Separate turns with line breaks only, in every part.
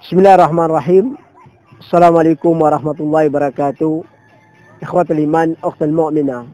Bismillahirrahmanirrahim. Assalamualaikum warahmatullahi wabarakatuh. Ikhwatul iman, ukhtul mu'minah.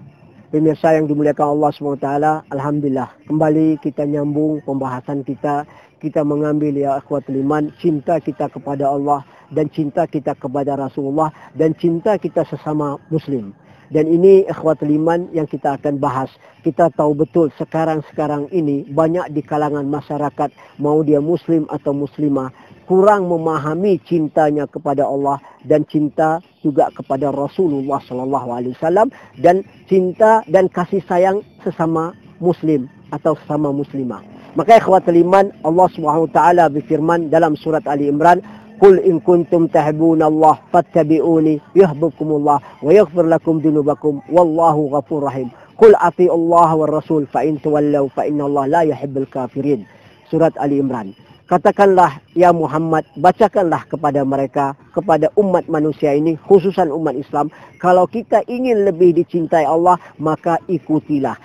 Pemirsa yang dimuliakan Allah SWT, alhamdulillah. Kembali kita nyambung pembahasan kita. Kita mengambil ya ikhwatul iman, cinta kita kepada Allah dan cinta kita kepada Rasulullah dan cinta kita sesama muslim. Dan ini ikhwatul iman yang kita akan bahas. Kita tahu betul sekarang ini banyak di kalangan masyarakat, mau dia muslim atau muslimah, kurang memahami cintanya kepada Allah dan cinta juga kepada Rasulullah SAW dan cinta dan kasih sayang sesama muslim atau sesama muslimah. Maka ikhwatul iman, Allah SWT berfirman dalam surat Ali Imran, Qul in kuntum tahibunallah fattabi'uni yuhibbukumullah wa yaghfir lakum dunubakum wallahu ghafurur rahim. Qul ati'ullaha war rasul fa in tawallaw fa innallaha la yuhibbul kafirin. Surat Ali Imran. Katakanlah ya Muhammad, bacakanlah kepada mereka, kepada umat manusia ini, khususan umat Islam, kalau kita ingin lebih dicintai Allah, maka ikutilah.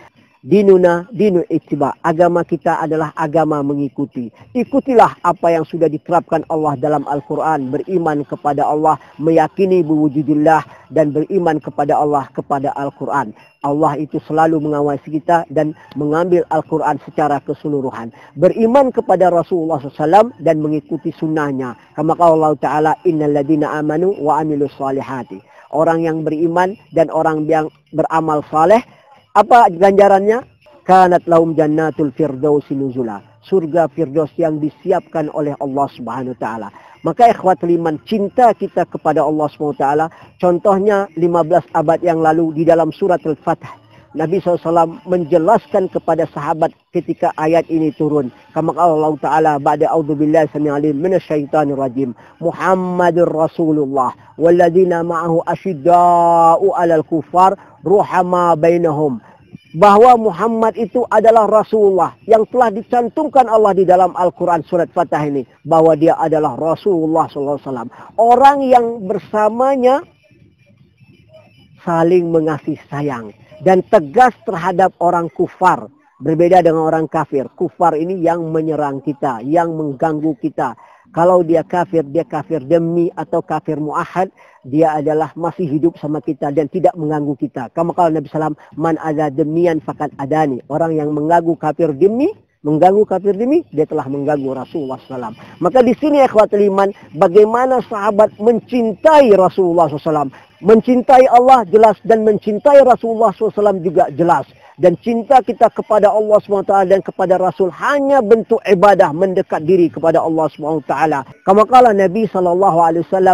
Dinuna dinu ittiba, agama kita adalah agama mengikuti. Ikutilah apa yang sudah diterapkan Allah dalam Al-Quran, beriman kepada Allah, meyakini biwujudillah dan beriman kepada Allah, kepada Al-Quran. Allah itu selalu mengawasi kita dan mengambil Al-Quran secara keseluruhan. Beriman kepada Rasulullah SAW dan mengikuti sunnahnya. Kama qala Allah Ta'ala, innal ladina amanu wa amilus salihati. Orang yang beriman dan orang yang beramal saleh, apa ganjarannya? Kanat lahum jannatul firdausi nuzula. Surga Firdaus yang disiapkan oleh Allah Subhanahu wa taala. Maka ikhwatul iman, cinta kita kepada Allah Subhanahu wa taala, contohnya 15 abad yang lalu di dalam surat Al-Fath, Nabi SAW menjelaskan kepada sahabat ketika ayat ini turun. Kama Allah Ta'ala, ba'da a'udzubillahi samii'il 'alim minasyaitonir rajim. Muhammadur Rasulullah walladzina ma'ahu asyidda'u 'alal kuffar ruhama bainahum. Bahwa Muhammad itu adalah Rasulullah yang telah dicantumkan Allah di dalam Al-Quran surat Fatah ini. Bahwa dia adalah Rasulullah SAW. Orang yang bersamanya saling mengasihi sayang dan tegas terhadap orang kufar. Berbeda dengan orang kafir. Kufar ini yang menyerang kita, yang mengganggu kita. Kalau dia kafir demi atau kafir mu'ahad, dia adalah masih hidup sama kita dan tidak mengganggu kita. Kama kalau Nabi SAW, man ada demian fakat adani. Orang yang mengganggu kafir demi, dia telah mengganggu Rasulullah SAW. Maka di sini ikhwatul iman, bagaimana sahabat mencintai Rasulullah SAW. Mencintai Allah jelas dan mencintai Rasulullah SAW juga jelas. Dan cinta kita kepada Allah SWT dan kepada Rasul hanya bentuk ibadah, mendekat diri kepada Allah SWT. Kama qala Nabi SAW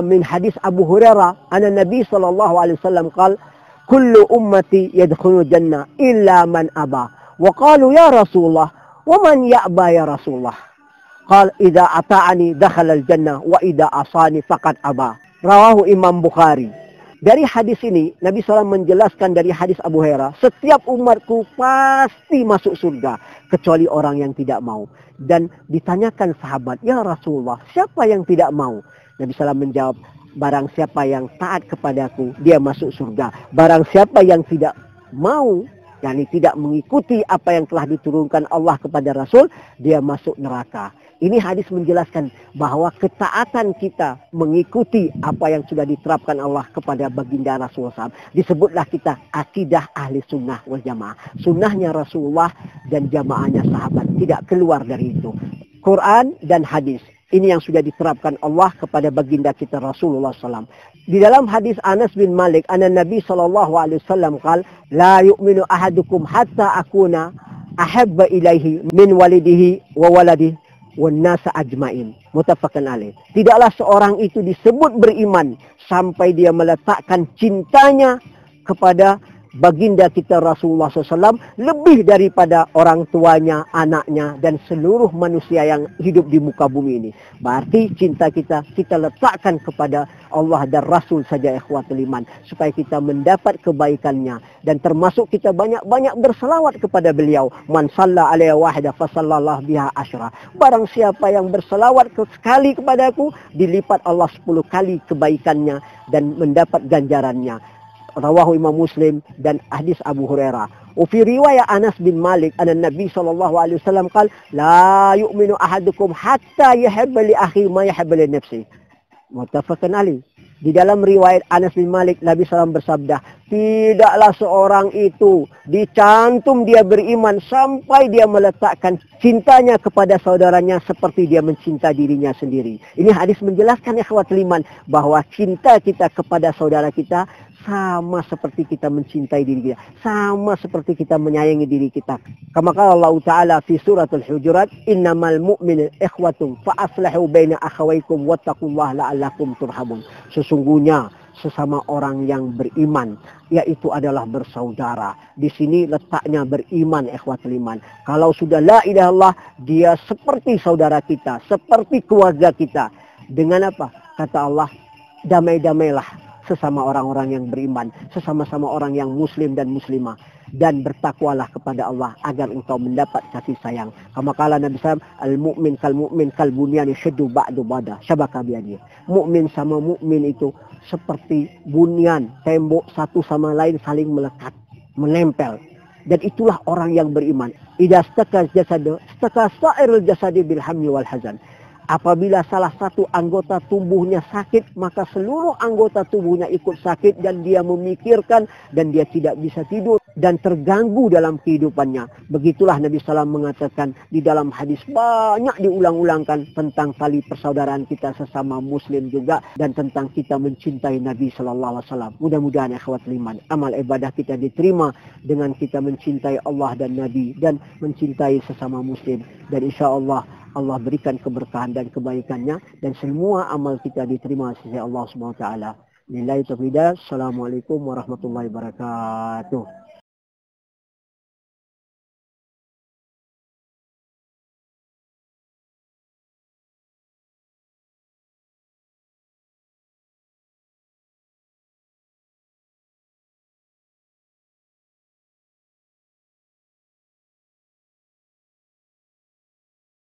min hadis Abu Hurairah, anna Nabi SAW qala, kullu ummati yadkhulu jannah illa man aba. Wa qalu ya Rasulullah, wa man ya'ba ya Rasulullah? Qala idza ata'ani dakhala al-jannah wa idza asani faqad aba. Rawahu Imam Bukhari. Dari hadis ini, Nabi SAW menjelaskan dari hadis Abu Hurairah, setiap umatku pasti masuk surga, kecuali orang yang tidak mau. Dan ditanyakan sahabat, ya Rasulullah, siapa yang tidak mau? Nabi SAW menjawab, barang siapa yang taat kepadaku, dia masuk surga. Barang siapa yang tidak mau, yakni tidak mengikuti apa yang telah diturunkan Allah kepada Rasul, dia masuk neraka. Ini hadis menjelaskan bahwa ketaatan kita mengikuti apa yang sudah diterapkan Allah kepada baginda Rasulullah SAW. Disebutlah kita akidah ahli sunnah wal jamaah. Sunnahnya Rasulullah dan jamaahnya sahabat. Tidak keluar dari itu. Quran dan hadis. Ini yang sudah diterapkan Allah kepada baginda kita Rasulullah SAW. Di dalam hadis Anas bin Malik, anna Nabi SAW qala, la yu'minu ahadukum hatta akuna ahabba ilaihi min walidihi wa waladihi wannasa ajmain. Muttafaqun alaih. Tidaklah seorang itu disebut beriman sampai dia meletakkan cintanya kepada baginda kita Rasulullah SAW lebih daripada orang tuanya, anaknya dan seluruh manusia yang hidup di muka bumi ini. Berarti cinta kita letakkan kepada Allah dan Rasul saja ikhwatul iman, supaya kita mendapat kebaikannya. Dan termasuk kita banyak-banyak berselawat kepada beliau. Man shalla alaihi wahda fasallallahu biha asyra. Barang siapa yang berselawat sekali kepadaku, dilipat Allah 10 kali kebaikannya dan mendapat ganjarannya. rawahu Imam Muslim dan hadis Abu Hurairah. Wa riwayat Anas bin Malik anna Nabi sallallahu alaihi wasallam qala la yu'minu ahadukum hatta yuhibba li akhi ma yuhibbu li nafsihi. Muttafaqun alaih. Di dalam riwayat Anas bin Malik, Nabi SAW bersabda, tidaklah seorang itu dicantum dia beriman sampai dia meletakkan cintanya kepada saudaranya seperti dia mencinta dirinya sendiri. Ini hadis menjelaskan ikhwatul iman bahwa cinta kita kepada saudara kita sama seperti kita mencintai diri kita, sama seperti kita menyayangi diri kita. Kama qala Allah Ta'ala fi suratul Hujurat, innamal mu'minu ikhwatun fa aslihu baina akhawaykum wattaqullaha la'allakum turhamun. Sesungguhnya sesama orang yang beriman yaitu adalah bersaudara. Di sini letaknya beriman, ikhwatul iman. Kalau sudah la ilaha illallah, dia seperti saudara kita, seperti keluarga kita. Dengan apa? Kata Allah, damai-damailah sesama orang-orang yang beriman, sesama-sama orang yang muslim dan muslimah, dan bertakwalah kepada Allah agar engkau mendapat kasih sayang. Kama qala Nabi SAW, al-mu'min kal-mu'min kal-bunyan yashuddu ba'du ba'da syabaka biyadihi. Mukmin sama mukmin itu seperti bunyan, tembok satu sama lain saling melekat, menempel. Dan itulah orang yang beriman. Idza staka jasadu, staka sa'irul jasadi bil hammi wal hazan. Apabila salah satu anggota tubuhnya sakit, maka seluruh anggota tubuhnya ikut sakit dan dia memikirkan dan dia tidak bisa tidur dan terganggu dalam kehidupannya. Begitulah Nabi SAW mengatakan di dalam hadis banyak diulang-ulangkan tentang tali persaudaraan kita sesama muslim juga dan tentang kita mencintai Nabi SAW. Mudah-mudahan ikhwatul iman, amal ibadah kita diterima dengan kita mencintai Allah dan Nabi dan mencintai sesama muslim. Dan insya Allah Allah berikan keberkahan dan kebaikannya dan semua amal kita diterima sisi Allah Subhanahu wa taala. Lillahi taufiq. Assalamualaikum warahmatullahi wabarakatuh.